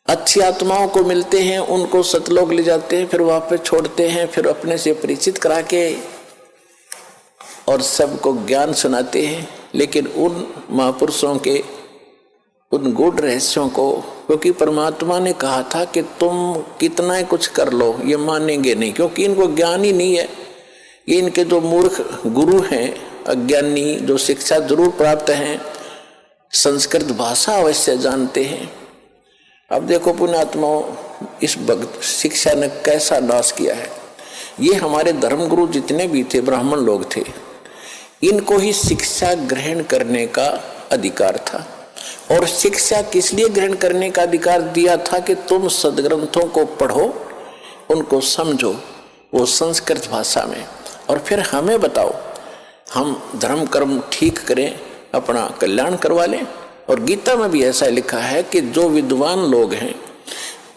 अच्छी आत्माओं को मिलते हैं, उनको सतलोक ले जाते हैं, फिर वापस छोड़ते हैं, फिर अपने से परिचित करा के और सबको ज्ञान सुनाते हैं। लेकिन उन महापुरुषों के उन गूढ़ रहस्यों को, क्योंकि परमात्मा ने कहा था कि तुम कितना ही कुछ कर लो ये मानेंगे नहीं, क्योंकि इनको ज्ञान ही नहीं है। ये इनके जो मूर्ख गुरु हैं, अज्ञानी, जो शिक्षा जरूर प्राप्त हैं, संस्कृत भाषा अवश्य जानते हैं। अब देखो पुण्यात्माओं, इस भक्त शिक्षा ने कैसा नाश किया है। ये हमारे धर्मगुरु जितने भी थे, ब्राह्मण लोग थे, इनको ही शिक्षा ग्रहण करने का अधिकार था। और शिक्षा किस लिए ग्रहण करने का अधिकार दिया था कि तुम सदग्रंथों को पढ़ो, उनको समझो, वो संस्कृत भाषा में, और फिर हमें बताओ, हम धर्म कर्म ठीक करें, अपना कल्याण करवा लें। और गीता में भी ऐसा लिखा है कि जो विद्वान लोग हैं,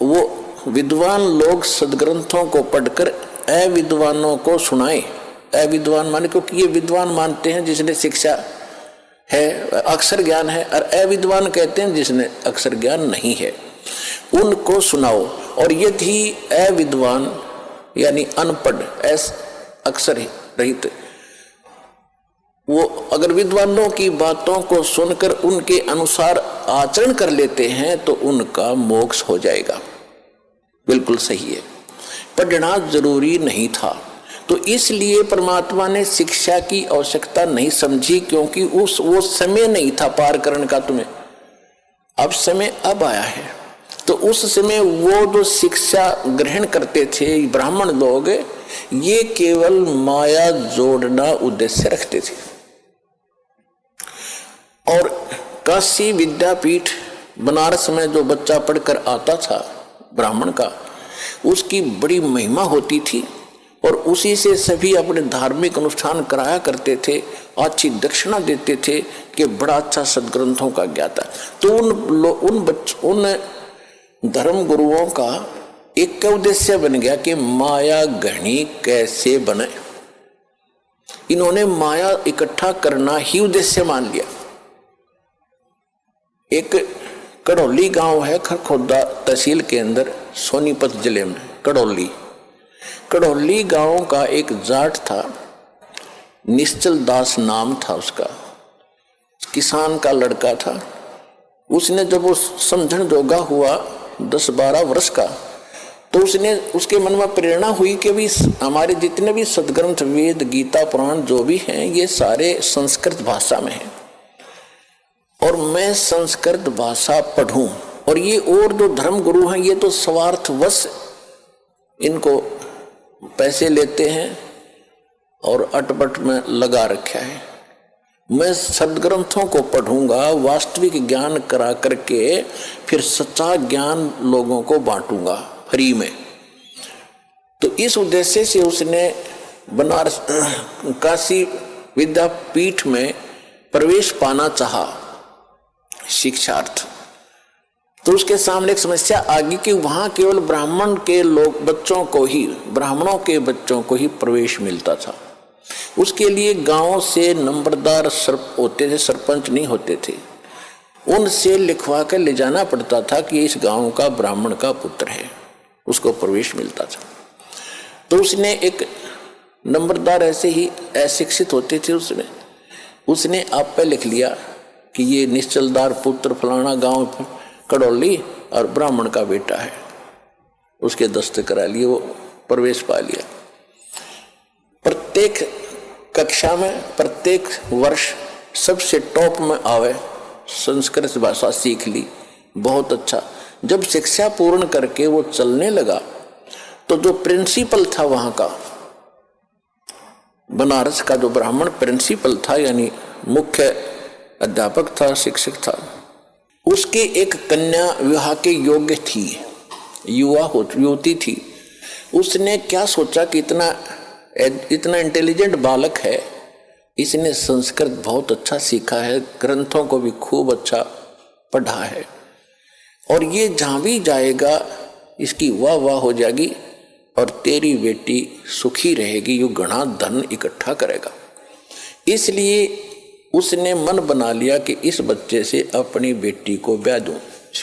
वो विद्वान लोग सदग्रंथों को पढ़कर अविद्वानों को सुनाएं। अविद्वान माने, क्योंकि ये विद्वान मानते हैं जिसने शिक्षा है, अक्षर ज्ञान है, और अविद्वान कहते हैं जिसने अक्षर ज्ञान नहीं है, उनको सुनाओ। और यदि अविद्वान यानी अनपढ़, अक्षर रहित, वो अगर विद्वानों की बातों को सुनकर उनके अनुसार आचरण कर लेते हैं तो उनका मोक्ष हो जाएगा। बिल्कुल सही है, पढ़ना जरूरी नहीं था। तो इसलिए परमात्मा ने शिक्षा की आवश्यकता नहीं समझी, क्योंकि वो समय नहीं था पार करने का तुम्हें। अब समय अब आया है। तो उस समय वो जो शिक्षा ग्रहण करते थे ब्राह्मण लोग, ये केवल माया जोड़ना उद्देश्य रखते थे। और काशी विद्यापीठ बनारस में जो बच्चा पढ़कर आता था ब्राह्मण का, उसकी बड़ी महिमा होती थी, और उसी से सभी अपने धार्मिक अनुष्ठान कराया करते थे, अच्छी दक्षिणा देते थे कि बड़ा अच्छा सदग्रंथों का ज्ञाता। तो उन धर्म गुरुओं का एक उद्देश्य बन गया कि माया घनी कैसे बने। इन्होंने माया इकट्ठा करना ही उद्देश्य मान लिया। एक कड़ौली गांव है खरखोदा तहसील के अंदर, सोनीपत जिले में। कड़ौली गांव का एक जाट था, निश्चल दास नाम था उसका, किसान का लड़का था। उसने जब वो समझण जोगा हुआ 10-12 वर्ष का, तो उसके मन में प्रेरणा हुई कि भी हमारे जितने भी सदग्रंथ, वेद, गीता, पुराण जो भी हैं, ये सारे संस्कृत भाषा में हैं, और मैं संस्कृत भाषा पढ़ूं। और ये और जो धर्म गुरु हैं, ये तो स्वार्थवश इनको पैसे लेते हैं और अटपट में लगा रखा है। मैं सदग्रंथों को पढ़ूंगा, वास्तविक ज्ञान करा करके फिर सच्चा ज्ञान लोगों को बांटूंगा फ्री में। तो इस उद्देश्य से उसने बनारस काशी विद्यापीठ में प्रवेश पाना चाहा शिक्षार्थ। तो उसके सामने एक समस्या आ गई कि वहां केवल ब्राह्मण के लोग बच्चों को ही, ब्राह्मणों के बच्चों को ही प्रवेश मिलता था। उसके लिए गांव से नंबरदार होते थे, सरपंच नहीं होते थे, उनसे लिखवा कर ले जाना पड़ता था कि इस गांव का ब्राह्मण का पुत्र है, उसको प्रवेश मिलता था। तो उसने एक नंबरदार ऐसे ही अशिक्षित होते थे, उसने आप पे लिख लिया कि ये निश्चलदार पुत्र फलाना गांव कड़ौली और ब्राह्मण का बेटा है। उसके दस्तखत करा लिए, वो प्रवेश पा लिया। प्रत्येक कक्षा में, प्रत्येक वर्ष सबसे टॉप में आवे, संस्कृत भाषा सीख ली, बहुत अच्छा। जब शिक्षा पूर्ण करके वो चलने लगा, तो जो प्रिंसिपल था वहां का, बनारस का जो ब्राह्मण प्रिंसिपल था, यानी मुख्य अध्यापक था, शिक्षक था, उसकी एक कन्या विवाह के योग्य थी, युवती थी। उसने क्या सोचा कि इतना इंटेलिजेंट बालक है, इसने संस्कृत बहुत अच्छा सीखा है, ग्रंथों को भी खूब अच्छा पढ़ा है, और ये जहाँ भी जाएगा इसकी वाह वाह हो जाएगी, और तेरी बेटी सुखी रहेगी, यू घना धन इकट्ठा करेगा। इसलिए उसने मन बना लिया कि इस बच्चे से अपनी बेटी को ब्याह दूं,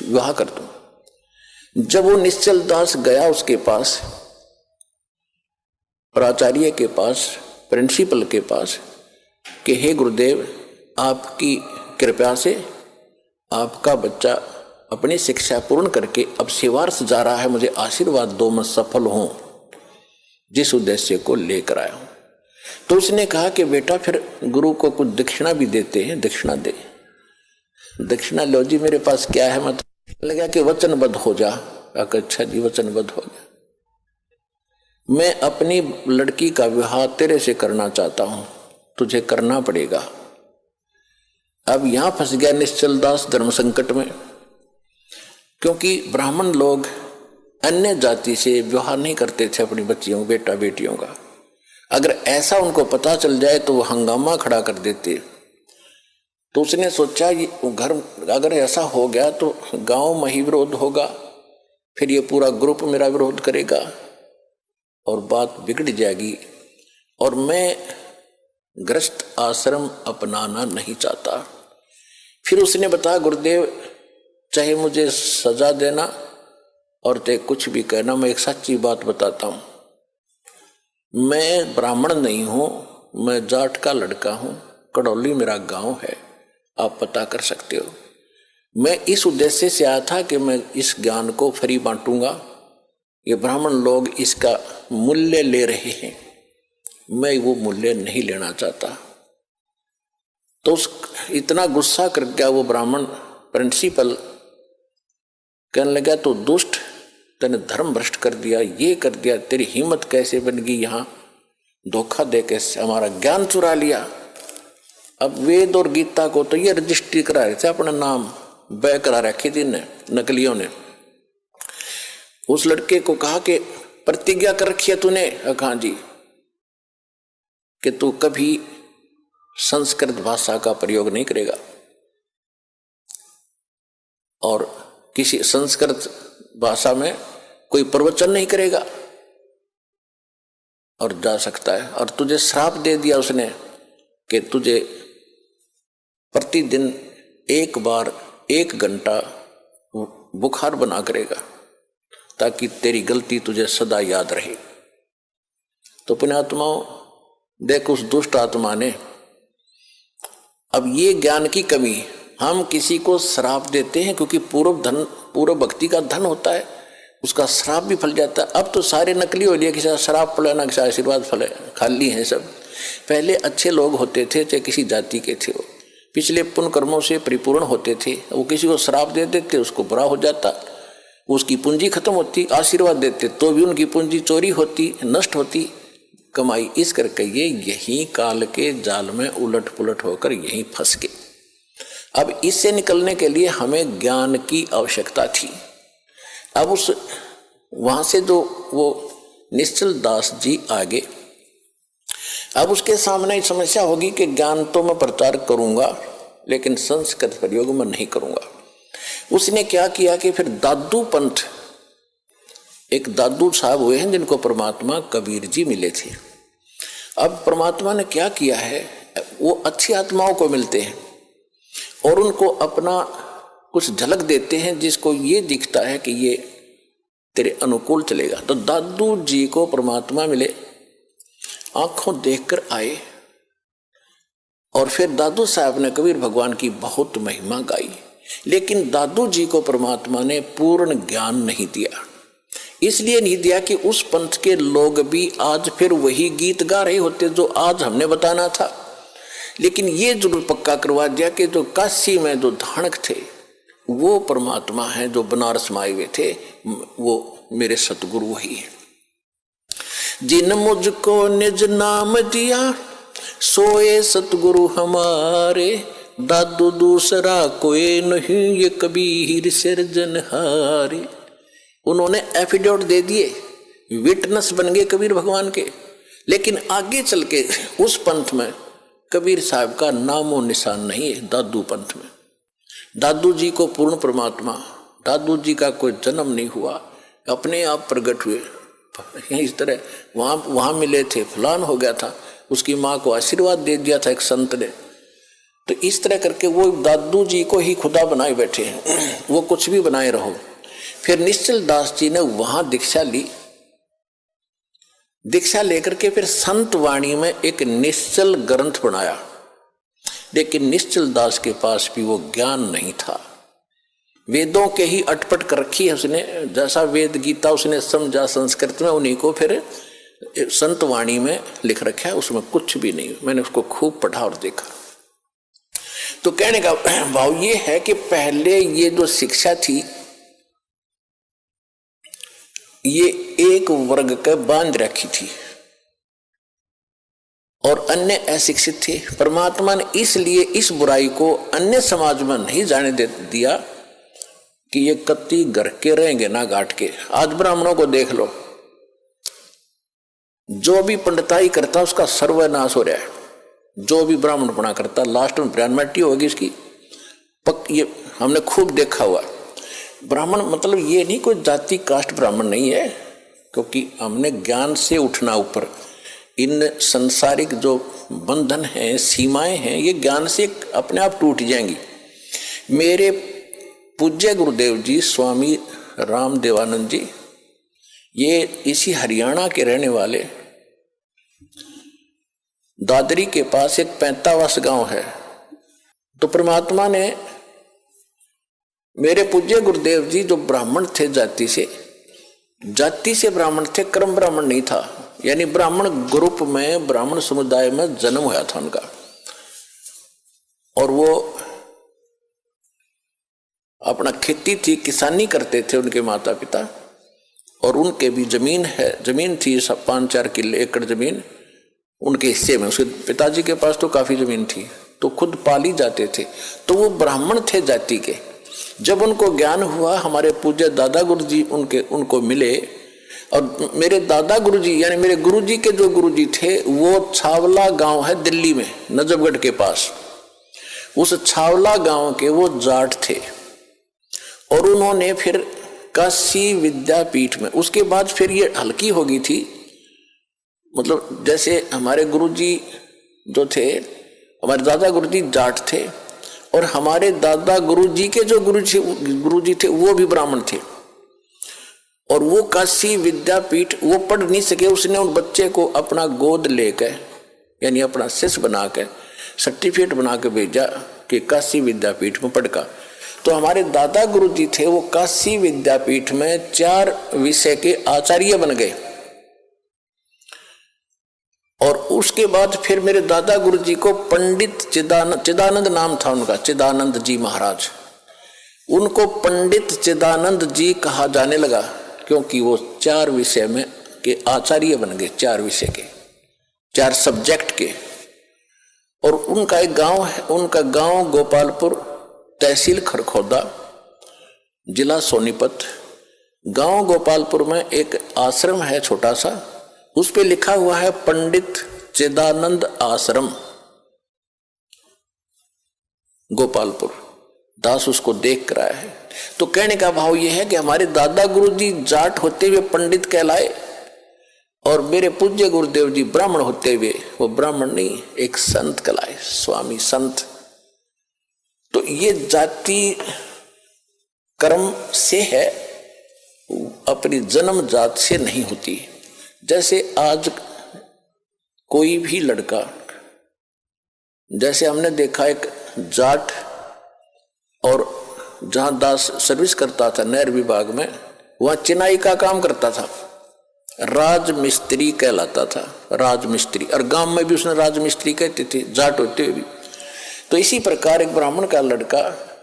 विवाह कर दूं। जब वो निश्चल दास गया उसके पास, प्राचार्य के पास, प्रिंसिपल के पास, कि हे गुरुदेव, आपकी कृपा से आपका बच्चा अपनी शिक्षा पूर्ण करके अब सेवार्थ जा रहा है, मुझे आशीर्वाद दो, मैं सफल हूं जिस उद्देश्य को लेकर आया हूं। तो उसने कहा कि बेटा फिर गुरु को कुछ दक्षिणा भी देते हैं, दक्षिणा दे। दक्षिणा लो जी, मेरे पास क्या है, मतलब लगा कि वचनबद्ध हो जा। अच्छा जी, वचनबद्ध हो जा, मैं अपनी लड़की का विवाह तेरे से करना चाहता हूं, तुझे करना पड़ेगा। अब यहां फंस गया निश्चल दास धर्म संकट में, क्योंकि ब्राह्मण लोग अन्य जाति से विवाह नहीं करते थे अपनी बच्चियों, बेटा बेटियों का। अगर ऐसा उनको पता चल जाए तो वो हंगामा खड़ा कर देते। तो उसने सोचा ये घर अगर ऐसा हो गया तो गांव में ही विरोध होगा, फिर ये पूरा ग्रुप मेरा विरोध करेगा और बात बिगड़ जाएगी, और मैं ग्रस्त आश्रम अपनाना नहीं चाहता। फिर उसने बताया, गुरुदेव चाहे मुझे सजा देना और चाहे कुछ भी कहना, मैं एक सच्ची बात बताता हूं, मैं ब्राह्मण नहीं हूं, मैं जाट का लड़का हूं, कड़ौली मेरा गांव है, आप पता कर सकते हो। मैं इस उद्देश्य से आया था कि मैं इस ज्ञान को फ्री बांटूंगा, ये ब्राह्मण लोग इसका मूल्य ले रहे हैं, मैं वो मूल्य नहीं लेना चाहता। तो उस इतना गुस्सा कर गया वो ब्राह्मण प्रिंसिपल, कहने लगा तो दुष्ट, तूने धर्म भ्रष्ट कर दिया, ये कर दिया, तेरी हिम्मत कैसे बन गई यहाँ धोखा दे के हमारा ज्ञान चुरा लिया। अब वेद और गीता को तो ये रजिस्ट्री करा रहे थे, अपना नाम बै करा रखी थी नकलियों ने। उस लड़के को कहा कि प्रतिज्ञा कर रखी है तूने? कहा जी, कि तू कभी संस्कृत भाषा का प्रयोग नहीं करेगा और किसी संस्कृत भाषा में कोई प्रवचन नहीं करेगा, और जा सकता है। और तुझे श्राप दे दिया उसने कि तुझे प्रतिदिन एक बार 1 घंटा बुखार बना करेगा ताकि तेरी गलती तुझे सदा याद रहे। तो पुण्यात्माओं, देख उस दुष्ट आत्मा ने, अब ये ज्ञान की कमी, हम किसी को श्राप देते हैं क्योंकि पूर्व भक्ति का धन होता है, उसका श्राप भी फल जाता है। अब तो सारे नकली हो लिए, किसी श्राप फले ना किसी आशीर्वाद फले, खाली हैं सब। पहले अच्छे लोग होते थे, चाहे किसी जाति के थे, वो पिछले पुण्य कर्मों से परिपूर्ण होते थे, वो किसी को श्राप दे देते, उसको बुरा हो जाता, उसकी पूंजी खत्म होती, आशीर्वाद देते तो भी उनकी पूंजी चोरी होती, नष्ट होती, कमाई। इस करके ये यही काल के जाल में उलट पुलट होकर यहीं फंस गए। अब इससे निकलने के लिए हमें ज्ञान की आवश्यकता थी। अब उस वहां से जो वो निश्चल दास जी आगे, अब उसके सामने समस्या होगी कि ज्ञान तो मैं प्रचार करूंगा लेकिन संस्कृत प्रयोग में नहीं करूंगा। उसने क्या किया कि फिर दादू पंथ, एक दादू साहब हुए हैं जिनको परमात्मा कबीर जी मिले थे। अब परमात्मा ने क्या किया है, वो अच्छी आत्माओं को मिलते हैं और उनको अपना कुछ झलक देते हैं जिसको ये दिखता है कि ये तेरे अनुकूल चलेगा। तो दादू जी को परमात्मा मिले, आंखों देखकर आए, और फिर दादू साहब ने कबीर भगवान की बहुत महिमा गाई। लेकिन दादू जी को परमात्मा ने पूर्ण ज्ञान नहीं दिया। इसलिए नहीं दिया कि उस पंथ के लोग भी आज फिर वही गीत गा रहे होते जो आज हमने बताना था। लेकिन ये जरूर पक्का करवा दिया कि जो काशी में जो धाणक थे वो परमात्मा है, जो बनारस में आए हुए थे वो मेरे सतगुरु वही है। जिन मुझको निज नाम दिया सोए सतगुरु हमारे, दादू दूसरा कोई नहीं ये कबीर सिरजनहारे। उन्होंने एफिडेविट दे दिए, विटनेस बन गए कबीर भगवान के। लेकिन आगे चल के उस पंथ में कबीर साहब का नामो निशान नहीं है। दादू पंथ में दादू जी को पूर्ण परमात्मा, दादू जी का कोई जन्म नहीं हुआ, अपने आप प्रकट हुए। इस तरह वहां मिले थे, फलान हो गया था, उसकी माँ को आशीर्वाद दे दिया था एक संत ने। तो इस तरह करके वो दादू जी को ही खुदा बनाए बैठे हैं। वो कुछ भी बनाए रहो, फिर निश्चल दास जी ने वहां दीक्षा ली। दीक्षा लेकर के फिर संत वाणी में एक निश्चल ग्रंथ बनाया, लेकिन निश्चल दास के पास भी वो ज्ञान नहीं था। वेदों के ही अटपट कर रखी है उसने, जैसा वेद गीता उसने समझा संस्कृत में, उन्हीं को फिर संत वाणी में लिख रखा है, उसमें कुछ भी नहीं। मैंने उसको खूब पढ़ा और देखा। तो कहने का भाव ये है कि पहले ये जो शिक्षा थी ये एक वर्ग के बांध रखी थी और अन्य अशिक्षित थे। परमात्मा ने इसलिए इस बुराई को अन्य समाज में नहीं जाने दे दिया कि ये कत्ती घर के रहेंगे ना गांठ के। आज ब्राह्मणों को देख लो, जो भी पंडिताई करता उसका सर्वनाश हो रहा है। जो भी ब्राह्मणपना करता लास्ट में ब्राह्मणी होगी इसकी ये हमने खूब देखा हुआ। ब्राह्मण मतलब ये नहीं कोई जाति कास्ट ब्राह्मण नहीं है, क्योंकि हमने ज्ञान से उठना ऊपर। इन संसारिक जो बंधन हैं, सीमाएं हैं, ये ज्ञान से अपने आप टूट जाएंगी। मेरे पूज्य गुरुदेव जी स्वामी रामदेवानंद जी, ये इसी हरियाणा के रहने वाले, दादरी के पास एक 45 गांव है। तो परमात्मा ने मेरे पूज्य गुरुदेव जी जो ब्राह्मण थे, जाति से ब्राह्मण थे, कर्म ब्राह्मण नहीं था, यानी ब्राह्मण ग्रुप में, ब्राह्मण समुदाय में जन्म हुआ था उनका। और वो अपना खेती थी, किसानी करते थे उनके माता पिता, और उनके भी जमीन थी 5-4 किले एकड़ जमीन उनके हिस्से में। उसके पिताजी के पास तो काफी जमीन थी, तो खुद पाली जाते थे। तो वो ब्राह्मण थे जाति के। जब उनको ज्ञान हुआ, हमारे पूज्य दादा गुरु जी उनको मिले, और मेरे दादा गुरु जी यानी मेरे गुरु जी के जो गुरु जी थे वो छावला गांव है दिल्ली में, नजफगढ़ के पास। उस छावला गांव के वो जाट थे, और उन्होंने फिर काशी विद्यापीठ में, उसके बाद फिर ये हल्की हो गई थी। मतलब जैसे हमारे गुरुजी जो थे, हमारे दादा गुरुजी जाट थे, और हमारे दादा गुरुजी के जो गुरुजी थे वो भी ब्राह्मण थे। और वो काशी विद्यापीठ वो पढ़ नहीं सके, उसने उन बच्चे को अपना गोद लेकर यानी अपना शिष्य बना के सर्टिफिकेट बना के भेजा कि काशी विद्यापीठ में पढ़ का। तो हमारे दादा गुरुजी थे वो काशी विद्यापीठ में 4 विषय के आचार्य बन गए। और उसके बाद फिर मेरे दादा गुरुजी को पंडित चिदानंद नाम था उनका, चिदानंद जी महाराज, उनको पंडित चिदानंद जी कहा जाने लगा, क्योंकि वो 4 विषय में के आचार्य बन गए, 4 विषय के, 4 सब्जेक्ट के। और उनका एक गांव है, उनका गांव गोपालपुर, तहसील खरखोदा, जिला सोनीपत। गांव गोपालपुर में एक आश्रम है छोटा सा, उस पे लिखा हुआ है पंडित चिदानंद आश्रम गोपालपुर। दास उसको देख कर आया है। तो कहने का भाव यह है कि हमारे दादा गुरुजी जाट होते हुए पंडित कहलाए, और मेरे पूज्य गुरुदेव जी ब्राह्मण होते हुए वो ब्राह्मण नहीं, एक संत कहलाए, स्वामी संत। तो ये जाति कर्म से है, अपनी जन्म जात से नहीं होती। जैसे आज कोई भी लड़का, जैसे हमने देखा एक जाट, और जहां दास सर्विस करता था नहर विभाग में, वहां चिनाई का काम करता था, राजमिस्त्री कहलाता था, राजमिस्त्री। और गांव में भी उसने राजमिस्त्री कहते थे, जाट होते हुए भी। तो इसी प्रकार एक ब्राह्मण का लड़का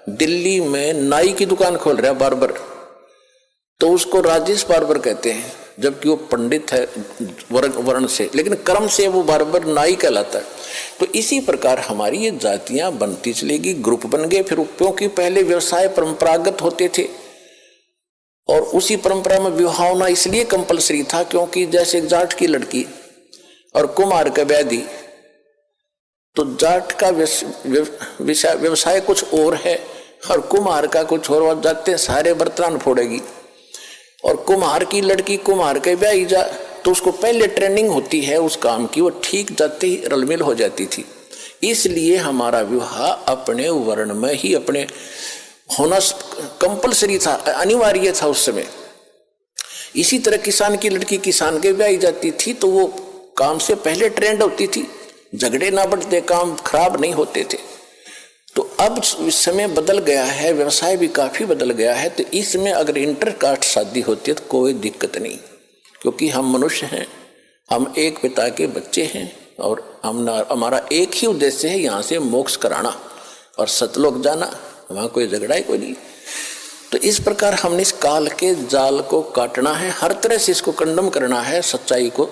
दिल्ली में नाई की दुकान खोल रहा है, बार्बर, तो उसको राजेश बार्बर कहते हैं, जबकि वो पंडित है वर्ण से, लेकिन कर्म से वो बार्बर नाई कहलाता है। तो इसी प्रकार हमारी ये जातियां बनती चलेगी, ग्रुप बन गए। फिर क्योंकि पहले व्यवसाय परंपरागत होते थे, और उसी परंपरा में विवाह होना इसलिए कंपलसरी था, क्योंकि जैसे जाट की लड़की और कुम्हार का व्याधि, तो जाट का व्यवसाय कुछ और है और कुम्हार का कुछ और, जाते सारे बर्तन फोड़ेगी। और कुम्हार की लड़की कुम्हार के ब्याही जा, तो उसको पहले ट्रेनिंग होती है उस काम की, वो ठीक जाते ही रलमिल हो जाती थी। इसलिए हमारा विवाह अपने वर्ण में ही, अपने होना कंपलसरी था, अनिवार्य था उस समय। इसी तरह किसान की लड़की किसान के ब्याही जाती थी तो वो काम से पहले ट्रेंड होती थी, झगड़े ना बढ़ते, काम खराब नहीं होते थे। तो अब समय बदल गया है, व्यवसाय भी काफी बदल गया है, तो इसमें अगर इंटरकास्ट शादी होती है तो कोई दिक्कत नहीं, क्योंकि हम मनुष्य हैं, हम एक पिता के बच्चे हैं और हमारा एक ही उद्देश्य है, यहाँ से मोक्ष कराना और सतलोक जाना, वहाँ कोई झगड़ा ही कोई नहीं। तो इस प्रकार हमने इस काल के जाल को काटना है, हर तरह से इसको कंडम करना है, सच्चाई को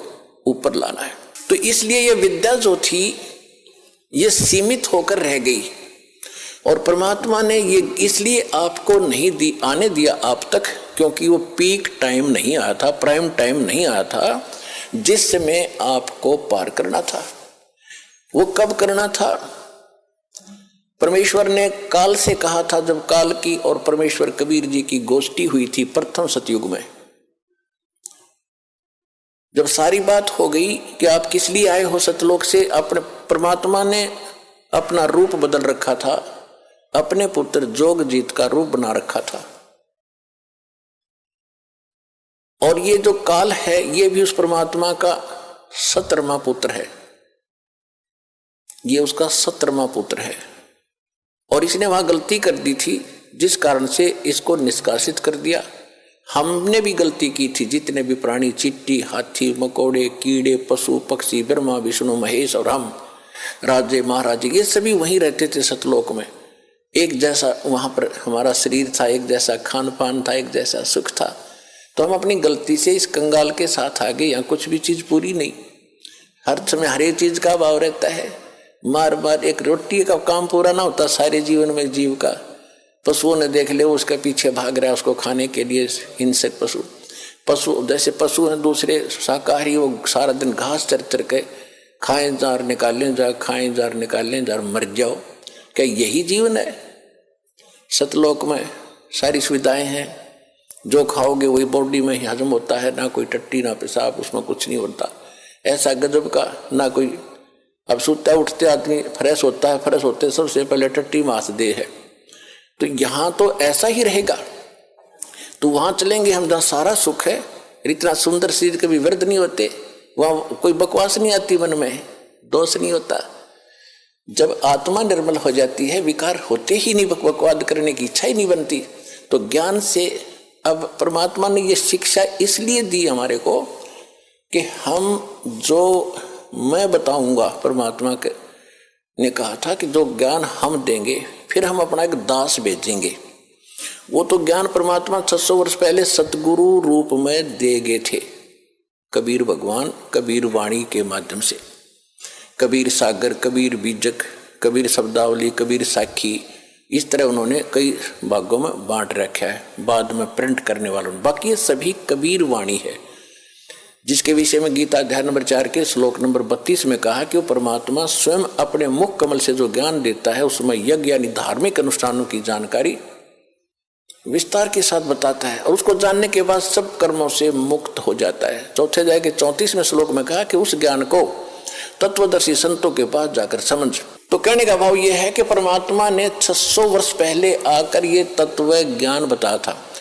ऊपर लाना है। तो इसलिए ये विद्या जो थी ये सीमित होकर रह गई और परमात्मा ने ये इसलिए आपको नहीं आने दिया आप तक, क्योंकि वो पीक टाइम नहीं आया था, प्राइम टाइम नहीं आया था जिस समय आपको पार करना था। वो कब करना था? परमेश्वर ने काल से कहा था, जब काल की और परमेश्वर कबीर जी की गोष्ठी हुई थी प्रथम सतयुग में, जब सारी बात हो गई कि आप किस लिए आए हो सतलोक से, अपने परमात्मा ने अपना रूप बदल रखा था, अपने पुत्र जोगजीत का रूप बना रखा था। और ये जो काल है ये भी उस परमात्मा का 17वां पुत्र है, ये उसका 17वां पुत्र है। और इसने वहां गलती कर दी थी जिस कारण से इसको निष्कासित कर दिया। हमने भी गलती की थी, जितने भी प्राणी, चींटी, हाथी, मकोड़े, कीड़े, पशु पक्षी, ब्रह्मा विष्णु महेश और हम राजे महाराजे, ये सभी वहीं रहते थे सतलोक में। एक जैसा वहां पर हमारा शरीर था, एक जैसा खान पान था, एक जैसा सुख था। तो हम अपनी गलती से इस कंगाल के साथ आ गए। यहाँ कुछ भी चीज पूरी नहीं, हर समय हर एक चीज का अभाव रहता है। मार मार एक रोटी का काम पूरा ना होता सारे जीवन में जीव का। पशुओं ने देख ले, उसके पीछे भाग रहा है उसको खाने के लिए, हिंसक पशु जैसे पशु हैं दूसरे शाकाहारी, वो सारा दिन घास चर चर के खाएं जार निकालें जार, खाएं जार निकालें जार, मर जाओ। क्या यही जीवन है? सतलोक में सारी सुविधाएं हैं, जो खाओगे वही बॉडी में हजम होता है, ना कोई टट्टी ना पेशाब, उसमें कुछ नहीं होता। ऐसा गजब का ना कोई, अब सोता उठते आदमी फ्रेश होता है, फ्रेश होते सबसे पहले टट्टी मास दे है। तो यहाँ तो ऐसा ही रहेगा। तो वहां चलेंगे हम जहाँ सारा सुख है, इतना सुंदर शरीर कभी व्यर्थ नहीं होते, वहां कोई बकवास नहीं आती, मन में दोष नहीं होता। जब आत्मा निर्मल हो जाती है, विकार होते ही नहीं, बकवाद करने की इच्छा ही नहीं बनती। तो ज्ञान से अब परमात्मा ने ये शिक्षा इसलिए दी हमारे को कि हम जो मैं बताऊंगा, परमात्मा के ने कहा था कि जो ज्ञान हम देंगे फिर हम अपना एक दास भेजेंगे। वो तो ज्ञान परमात्मा 600 वर्ष पहले सतगुरु रूप में दे गए थे, कबीर भगवान, कबीर वाणी के माध्यम से। कबीर सागर, कबीर बीजक, कबीर शब्दावली, कबीर साखी, इस तरह उन्होंने कई भागों में बांट रखा है, बाद में प्रिंट करने वालों ने। बाकी ये सभी कबीर वाणी है, जिसके विषय में गीता अध्याय नंबर 4 के श्लोक नंबर 32 में कहा कि वो परमात्मा स्वयं अपने मुख कमल से जो ज्ञान देता है उसमें यज्ञ यानी धार्मिक अनुष्ठानों की जानकारी विस्तार के साथ बताता है, और उसको जानने के बाद सब कर्मों से मुक्त हो जाता है। चौथे अध्याय के 34वें श्लोक में कहा कि उस ज्ञान को तत्वदर्शी संतों के पास जाकर समझ। तो कहने का भाव यह है कि परमात्मा ने 600 वर्ष पहले आकर ये तत्व ज्ञान बताया था।